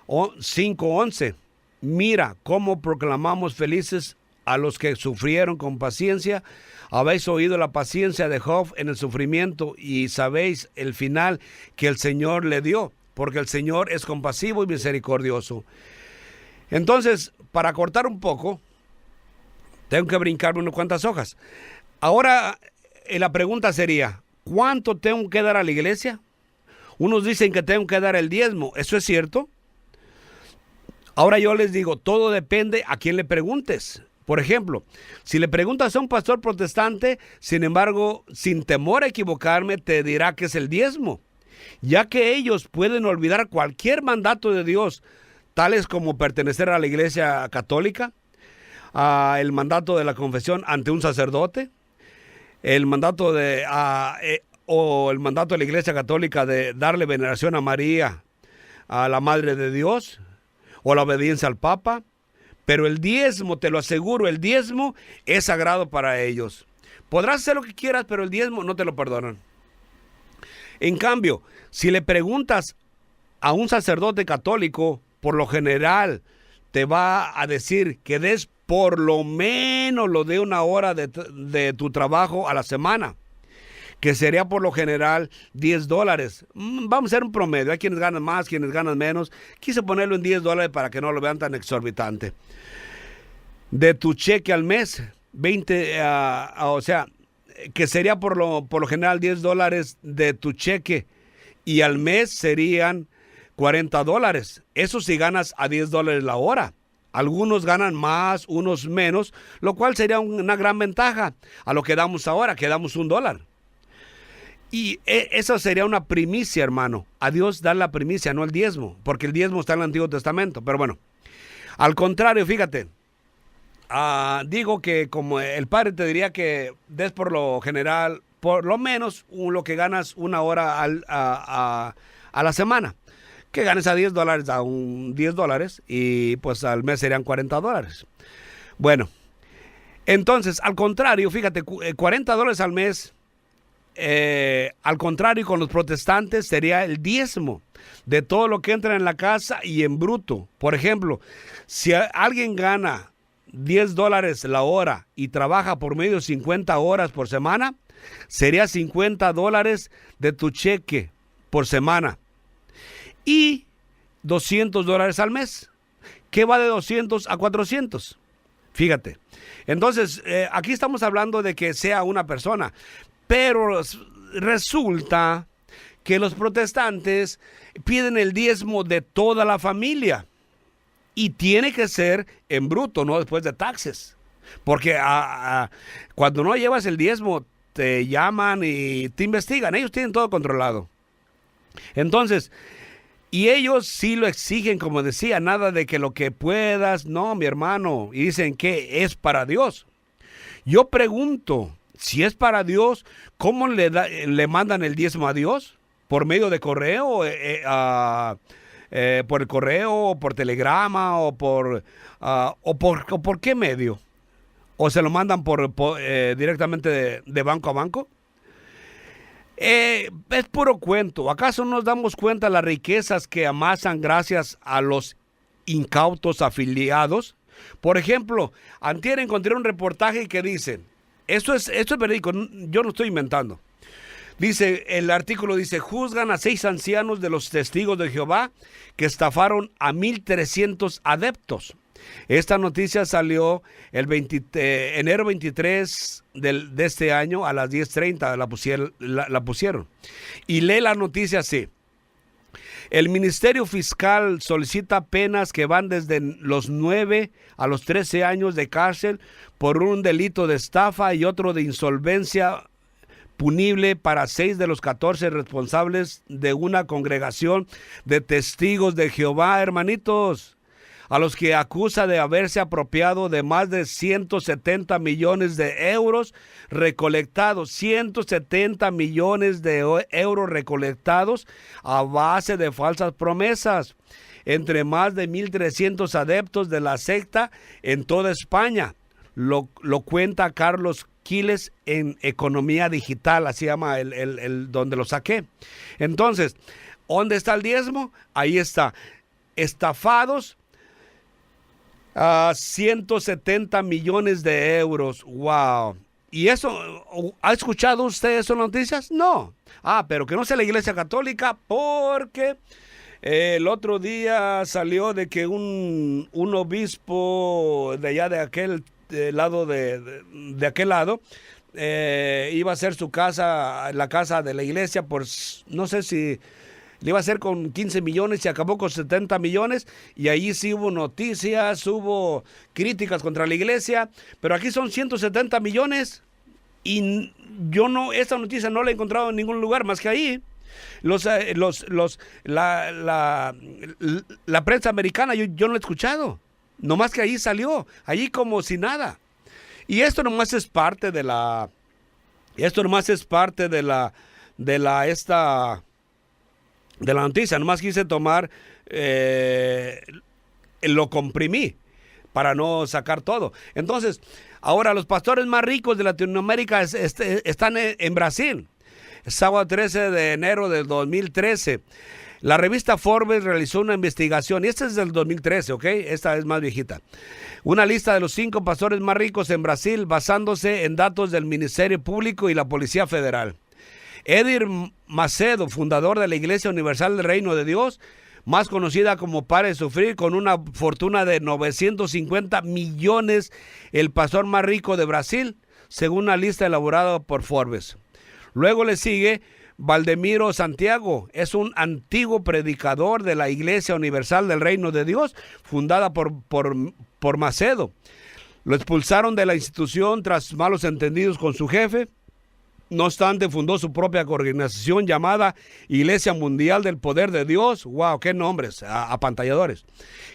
5:11. Mira cómo proclamamos felices a los que sufrieron con paciencia. Habéis oído la paciencia de Job en el sufrimiento y sabéis el final que el Señor le dio, porque el Señor es compasivo y misericordioso. Entonces, para cortar un poco, tengo que brincarme unas cuantas hojas. Ahora, la pregunta sería, ¿cuánto tengo que dar a la iglesia? Unos dicen que tengo que dar el diezmo. ¿Eso es cierto? Ahora yo les digo, todo depende a quién le preguntes. Por ejemplo, si le preguntas a un pastor protestante, sin embargo, sin temor a equivocarme, te dirá que es el diezmo, ya que ellos pueden olvidar cualquier mandato de Dios, tales como pertenecer a la iglesia católica, el mandato de la confesión ante un sacerdote, el mandato o el mandato de la iglesia católica de darle veneración a María, a la Madre de Dios, o la obediencia al Papa. Pero el diezmo, te lo aseguro, el diezmo es sagrado para ellos. Podrás hacer lo que quieras, pero el diezmo no te lo perdonan. En cambio, si le preguntas a un sacerdote católico, por lo general te va a decir que des por lo menos lo de 1 hora de tu trabajo a la semana. que sería por lo general $10. Vamos a hacer un promedio, hay quienes ganan más, quienes ganan menos. Quise ponerlo en $10 para que no lo vean tan exorbitante. De tu cheque al mes, 20, o sea, que sería por lo general $10 de tu cheque, y al mes serían $40. Eso si ganas a $10 la hora. Algunos ganan más, unos menos, lo cual sería una gran ventaja a lo que damos ahora, que damos $1. Y eso sería una primicia, hermano. A Dios dar la primicia, no el diezmo, porque el diezmo está en el Antiguo Testamento. Pero bueno, al contrario, fíjate, digo que como el padre te diría que des por lo general, por lo menos lo que ganas una hora a la semana. Que ganes a $10, a un $10, y pues al mes serían $40. Bueno, entonces, al contrario, fíjate, $40 al mes, al contrario, con los protestantes sería el diezmo de todo lo que entra en la casa y en bruto. Por ejemplo, si alguien gana $10 la hora y trabaja por medio de 50 horas por semana, sería $50 de tu cheque por semana. Y $200 al mes. ¿Qué va de 200 a 400? Fíjate. Entonces, aquí estamos hablando de que sea una persona. Pero resulta que los protestantes piden el diezmo de toda la familia. Y tiene que ser en bruto, no después de taxes. Porque cuando no llevas el diezmo, te llaman y te investigan. Ellos tienen todo controlado. Entonces, y ellos sí lo exigen, como decía, nada de que lo que puedas, no, mi hermano. Y dicen que es para Dios. Yo pregunto, si es para Dios, ¿cómo le mandan el diezmo a Dios? ¿Por medio de correo? ¿Por el correo? ¿O por telegrama? ¿O por qué medio? ¿O se lo mandan directamente de banco a banco? Es puro cuento. ¿Acaso no nos damos cuenta de las riquezas que amasan gracias a los incautos afiliados? Por ejemplo, antier encontré un reportaje que dice, esto es verídico, yo no estoy inventando. Dice, el artículo dice, juzgan a 6 ancianos de los testigos de Jehová que estafaron a 1,300 adeptos. Esta noticia salió el enero 23 de este año a las 10:30, la pusieron. Y lee la noticia así. El Ministerio Fiscal solicita penas que van desde los 9 a los 13 años de cárcel por un delito de estafa y otro de insolvencia punible para 6 de los 14 responsables de una congregación de testigos de Jehová, hermanitos, a los que acusa de haberse apropiado de más de 170 millones de euros recolectados, 170 millones de euros recolectados a base de falsas promesas, entre más de 1,300 adeptos de la secta en toda España. Lo cuenta Carlos Quiles en Economía Digital, así llama el donde lo saqué. Entonces, ¿dónde está el diezmo? Ahí está. Estafados a 170 millones de euros. ¡Wow! ¿Y eso? ¿Ha escuchado usted esas noticias? No. Pero que no sea la Iglesia Católica, porque el otro día salió de que un obispo de allá de aquel lado de aquel lado iba a hacer su casa, la casa de la iglesia, por no sé si le iba a hacer con 15 millones y acabó con 70 millones, y ahí sí hubo noticias, hubo críticas contra la iglesia, pero aquí son 170 millones y esta noticia no la he encontrado en ningún lugar más que ahí. La prensa americana yo no la he escuchado, nomás que ahí salió, allí como si nada. Y esto nomás es parte de la noticia. Nomás quise tomar, lo comprimí para no sacar todo. Entonces, ahora los pastores más ricos de Latinoamérica están en Brasil. Sábado 13 de enero del 2013. La revista Forbes realizó una investigación, y esta es del 2013, ¿ok? Esta es más viejita. Una lista de los 5 pastores más ricos en Brasil, basándose en datos del Ministerio Público y la Policía Federal. Edir Macedo, fundador de la Iglesia Universal del Reino de Dios, más conocida como Pare de Sufrir, con una fortuna de 950 millones, el pastor más rico de Brasil, según una lista elaborada por Forbes. Luego le sigue Valdemiro Santiago, es un antiguo predicador de la Iglesia Universal del Reino de Dios, fundada por Macedo. Lo expulsaron de la institución tras malos entendidos con su jefe. No obstante, fundó su propia organización llamada Iglesia Mundial del Poder de Dios. ¡Wow! ¡Qué nombres! Apantalladores.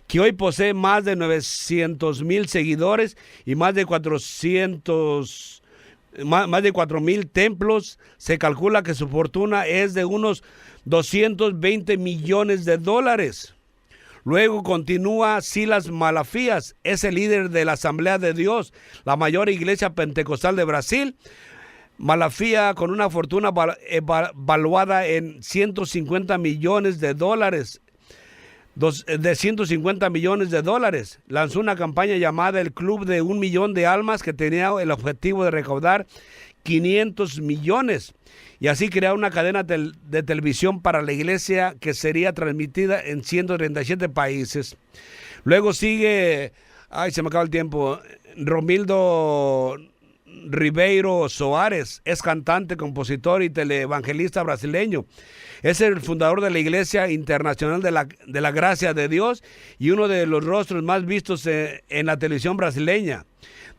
Que hoy posee más de 900,000 seguidores y más de 4,000 templos. Se calcula que su fortuna es de unos 220 millones de dólares. Luego continúa Silas Malafías, es el líder de la Asamblea de Dios, la mayor iglesia pentecostal de Brasil. Malafía, con una fortuna valuada en 150 millones de dólares, lanzó una campaña llamada el Club de 1 Millón de Almas, que tenía el objetivo de recaudar 500 millones y así crear una cadena de televisión para la iglesia que sería transmitida en 137 países. Luego sigue, se me acaba el tiempo, Romildo Ribeiro Soares, es cantante, compositor y televangelista brasileño. Es el fundador de la Iglesia Internacional de la Gracia de Dios y uno de los rostros más vistos en la televisión brasileña.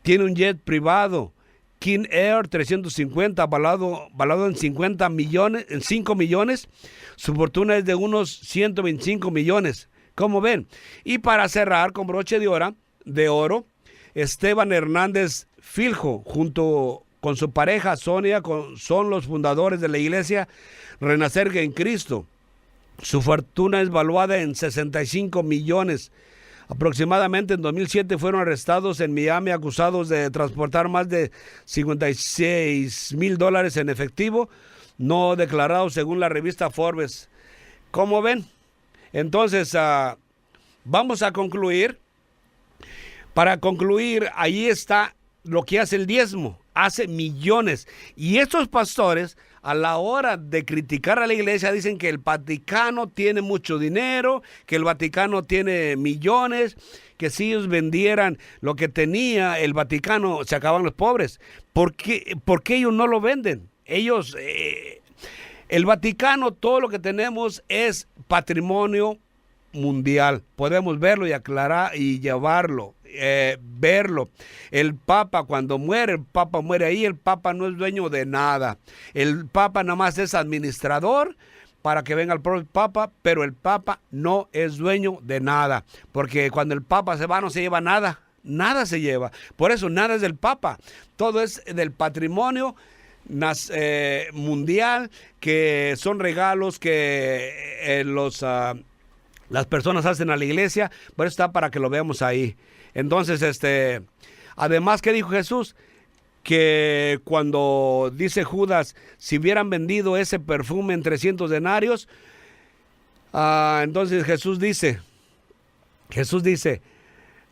Tiene un jet privado, King Air 350, valorado en 5 millones. Su fortuna es de unos 125 millones. ¿Cómo ven? Y para cerrar con broche de oro, Esteban Hernández Filho, junto con su pareja Sonia, son los fundadores de la Iglesia Renacer en Cristo. Su fortuna es valuada en 65 millones. Aproximadamente en 2007 fueron arrestados en Miami acusados de transportar más de $56,000 en efectivo no declarado, según la revista Forbes. ¿Cómo ven? Entonces, vamos a concluir. Para concluir, ahí está lo que hace el diezmo. Hace millones. Y estos pastores, a la hora de criticar a la iglesia, dicen que el Vaticano tiene mucho dinero, que el Vaticano tiene millones, que si ellos vendieran lo que tenía el Vaticano, se acaban los pobres. ¿Por qué ellos no lo venden? Ellos, el Vaticano, todo lo que tenemos es patrimonio mundial. Podemos verlo y aclarar y llevarlo. Verlo. El Papa, cuando muere, el Papa muere ahí. El Papa no es dueño de nada. El Papa nada más es administrador para que venga el propio Papa, pero el Papa no es dueño de nada, porque cuando el Papa se va no se lleva nada, nada se lleva. Por eso nada es del Papa, todo es del patrimonio mundial, que son regalos que las personas hacen a la iglesia. Por eso está para que lo veamos ahí. Entonces, además, ¿qué dijo Jesús? Que cuando dice Judas, si hubieran vendido ese perfume en 300 denarios, entonces Jesús dice,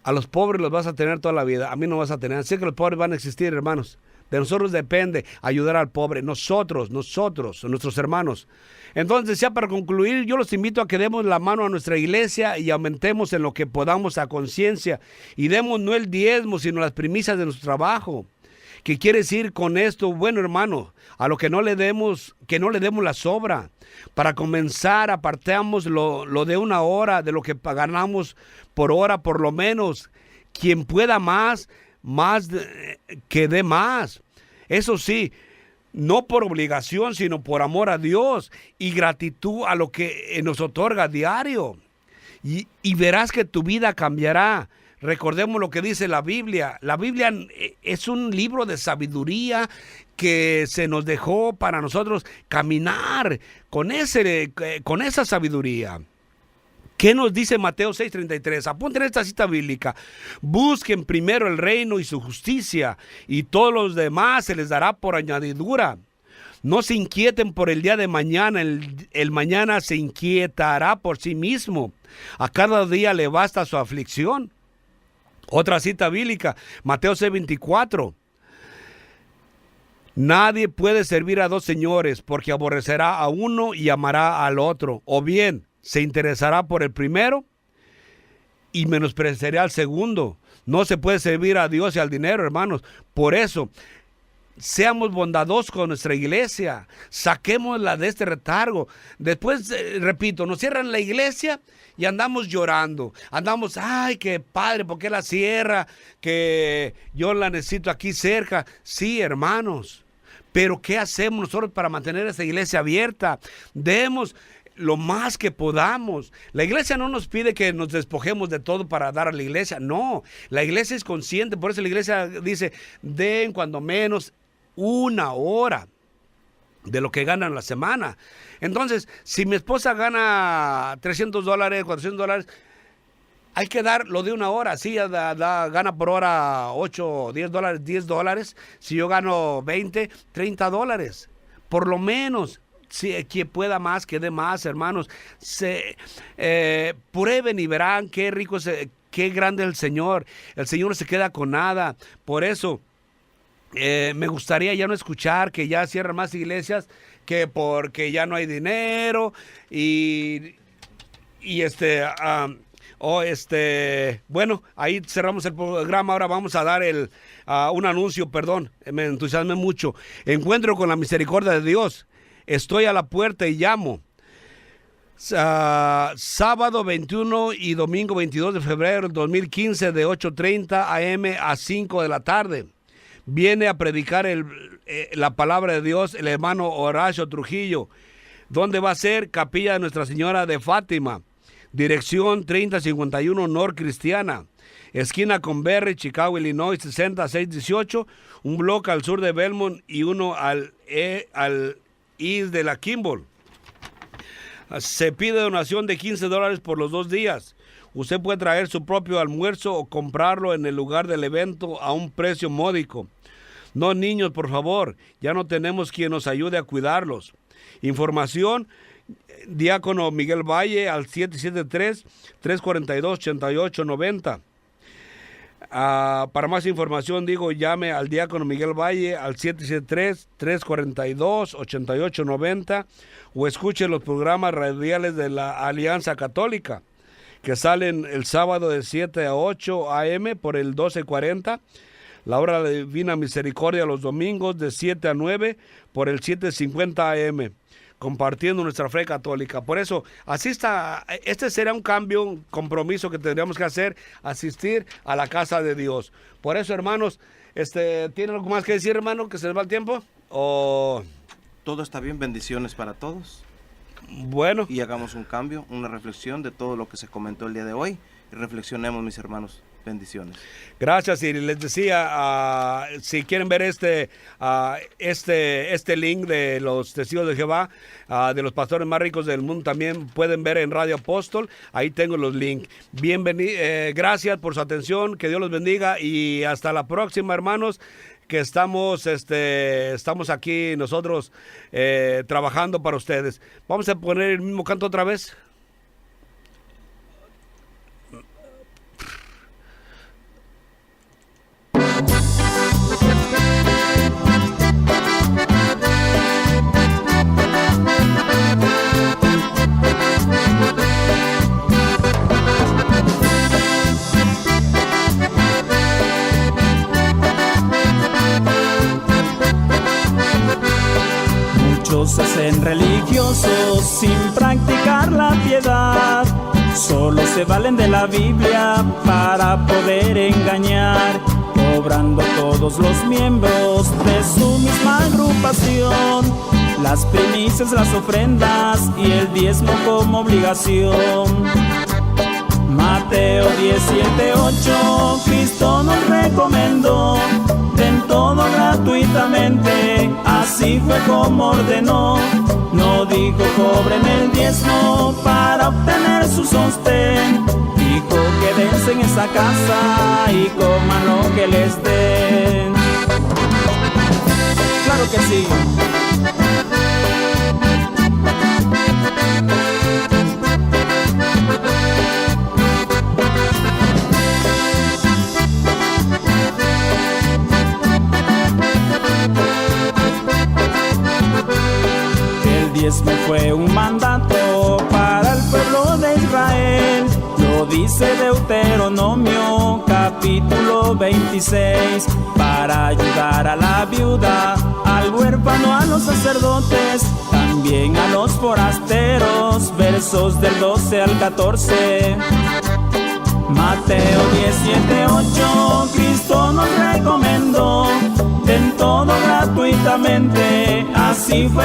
a los pobres los vas a tener toda la vida, a mí no vas a tener. Así que los pobres van a existir, hermanos. De nosotros depende ayudar al pobre, nosotros, nuestros hermanos. Entonces, ya para concluir, yo los invito a que demos la mano a nuestra iglesia y aumentemos en lo que podamos a conciencia. Y demos no el diezmo, sino las primicias de nuestro trabajo. ¿Qué quiere decir con esto? Bueno, hermano, a lo que no le demos la sobra. Para comenzar, apartamos lo de 1 hora, de lo que ganamos por hora, por lo menos. Quien pueda más que dé más. Eso sí, no por obligación, sino por amor a Dios y gratitud a lo que nos otorga diario. Y verás que tu vida cambiará. Recordemos lo que dice la Biblia. La Biblia es un libro de sabiduría que se nos dejó para nosotros caminar con esa sabiduría. ¿Qué nos dice Mateo 6:33? Apunten esta cita bíblica. Busquen primero el reino y su justicia, y todos los demás se les dará por añadidura. No se inquieten por el día de mañana, el mañana se inquietará por sí mismo. A cada día le basta su aflicción. Otra cita bíblica, Mateo 6:24. Nadie puede servir a dos señores, porque aborrecerá a uno y amará al otro, o bien se interesará por el primero y menospreciará al segundo. No se puede servir a Dios y al dinero, hermanos. Por eso, seamos bondadosos con nuestra iglesia, saquémosla de este retardo. Después, repito, nos cierran la iglesia y andamos llorando, andamos, ay, qué padre, ¿por qué la cierra? Que yo la necesito aquí cerca. Sí, hermanos, pero ¿qué hacemos nosotros para mantener esa iglesia abierta? Demos lo más que podamos. La iglesia no nos pide que nos despojemos de todo para dar a la iglesia, no, la iglesia es consciente, por eso la iglesia dice, den cuando menos 1 hora de lo que ganan la semana. Entonces, si mi esposa gana $300, $400, hay que dar lo de 1 hora. Sí, gana por hora $8, $10, $10. Si yo gano $20, $30, por lo menos. Si quien pueda más, que dé más, hermanos. Prueben y verán qué rico es, qué grande es el Señor. El Señor no se queda con nada. Por eso me gustaría ya no escuchar que ya cierran más iglesias, que porque ya no hay dinero bueno, ahí cerramos el programa. Ahora vamos a dar un anuncio, perdón, me entusiasmé mucho. Encuentro con la misericordia de Dios. Estoy a la puerta y llamo. Sábado 21 y domingo 22 de febrero del 2015 de 8:30 a.m. a 5 de la tarde. Viene a predicar la palabra de Dios el hermano Horacio Trujillo. ¿Dónde va a ser? Capilla de Nuestra Señora de Fátima. Dirección 3051 North Cristiana. Esquina con Berry, Chicago, Illinois 60618. Un bloque al sur de Belmont y uno al east de la Kimball. Se pide donación de $15 por los 2 días. Usted puede traer su propio almuerzo o comprarlo en el lugar del evento a un precio módico. No, niños, por favor, ya no tenemos quien nos ayude a cuidarlos. Información, Diácono Miguel Valle al 773-342-8890. Para más información, llame al Diácono Miguel Valle al 773-342-8890 o escuche los programas radiales de la Alianza Católica que salen el sábado de 7 a 8 a.m. por el 1240, la hora de la Divina Misericordia los domingos de 7 a 9 por el 750 a.m., compartiendo nuestra fe católica. Por eso, asista, este será un cambio, un compromiso que tendríamos que hacer, asistir a la casa de Dios. Por eso, hermanos, ¿tienen algo más que decir, hermano, que se les va el tiempo? Todo está bien, bendiciones para todos. Bueno. Y hagamos un cambio, una reflexión de todo lo que se comentó el día de hoy. Y reflexionemos, mis hermanos. Bendiciones. Gracias. Y les decía, si quieren ver este link de los testigos de Jehová, de los pastores más ricos del mundo, también pueden ver en Radio Apóstol. Ahí tengo los links. Gracias por su atención. Que Dios los bendiga y hasta la próxima, hermanos. Que estamos aquí nosotros trabajando para ustedes. Vamos a poner el mismo canto otra vez. Muchos se hacen religiosos sin practicar la piedad. Solo se valen de la Biblia para poder engañar, cobrando todos los miembros de su misma agrupación las primicias, las ofrendas y el diezmo como obligación. Mateo 17:8, Cristo nos recomendó: den todo gratuitamente, así fue como ordenó. No dijo cobren el diezmo para obtener su sostén, dijo quédense en esa casa y coman lo que les den. Claro que sí. dice Deuteronomio capítulo 26, para ayudar a la viuda, al huérfano, a los sacerdotes, también a los forasteros, versos del 12 al 14. Mateo 17:8, Cristo nos recomendó, den todo gratuitamente, así fue.